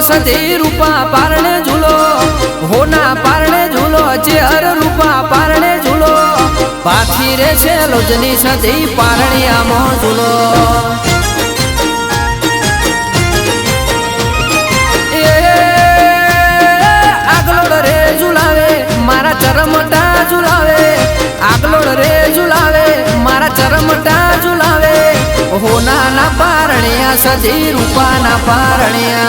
सधी रूपा पारणे झूलो होना पारणे झूलो चेहर रूपा पारणे झूलो पाखी रे छे लोजनी सधी पारणी आमो झूलो आगलोड रे झूलावे मारा चरमटा झूलावे आगलोड रे झूलावे मारा चरमटा झूलावे होना ना पारणिया सधी रूपा ना पारणिया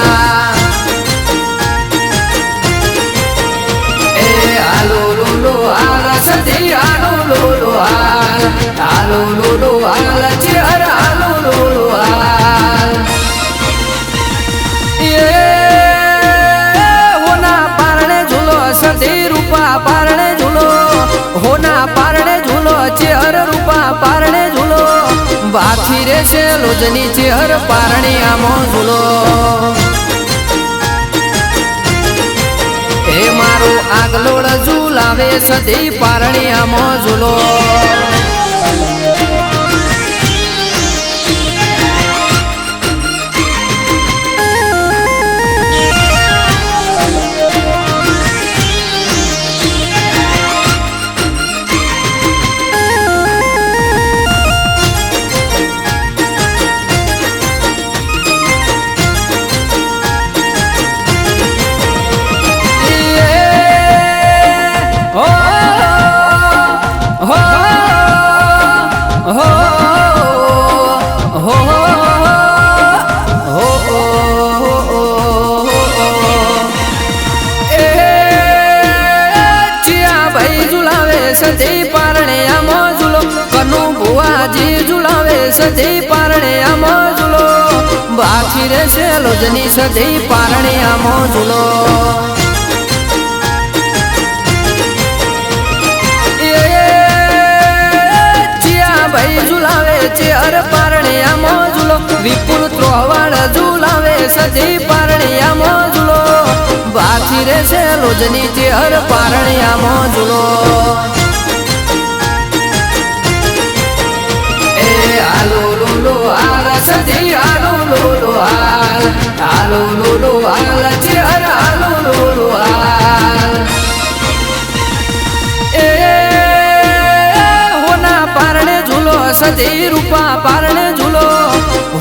ए आलो लोलो आला सधी आलो लोलो आलो लोलो आला चेहरा आलो लोलो आल ये होना पारणे झूलो सधी रूपा पारणे झूलो होना पारणे झूलो चेहर रूपा पारणे झूलो बाखी रे छे लोजनी चेहर पारणी आमो झूलो ए मारो आगलोड झूलावे सधी पारणी आमो झूलो सधी पारणे आमो झूलो कनु बुआजी झूलावे सधी पारणे आमो झूलो बाखी रे छे लोजनी सधी पारणे आमो झूलो झूलावे चेहर पारणे आमो झूलो विपुल त्रोवाड़ झूलावे सधी पारणे आमो झूलो बाखी रे छे लोजनी चेहर पारणे आमो झूलो आलो लोलो आला सधी आलो लोलो आलो लोलो आला चेहर आलो लोलो आल होना पारणे झूलो सधी रूपा पारणे झूलो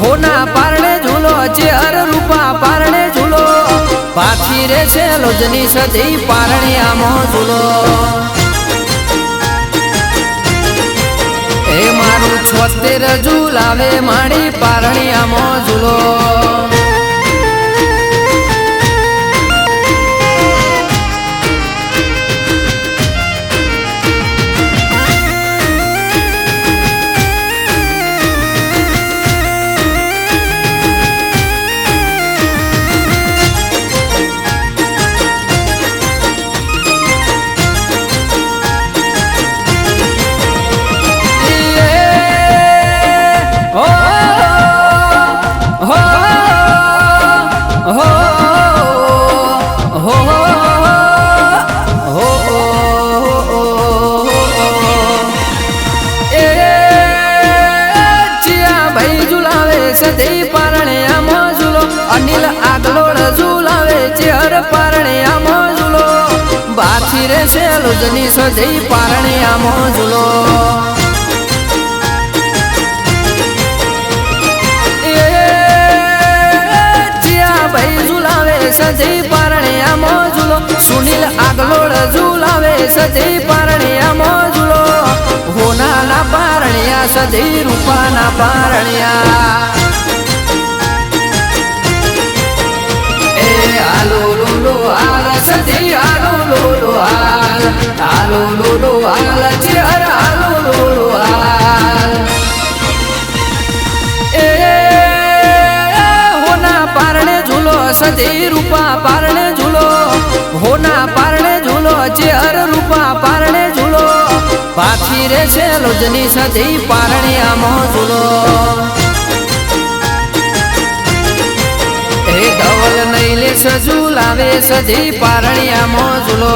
होना पारणे झूलो चेहर रूपा पारणे झूलो पाखी रे छे लोजनी सधी पारणी आमो झूलो ए मारू 76 झूलावे माड़ी पारणी आमो झूलो सधी पारणे आमो झूलो अनिल आगलोड झूलावे चेहर पारणे आमो झूलो बाखी रे छे लोजनी सधी पारणे आमो झूलो झूलावे सधी पारणे आमो झूलो सुनील आगलोड झूलावे सधी पारणे आमो झूलो होना ना पारणिया सधी रूपा ना पारणिया आलो लोलो आला सधी आलो लोलो आलो लोलो आला चेहर आलो लोलो आल होना पारणे झूलो सधी रूपा पारणे झूलो होना पारणे झूलो चेहर रूपा पारणे झूलो पाखी रे छे लोजनी सधी पारणी आमो झूलो धवल नैलेश झूलावे सधी पारणी आमो झूलो।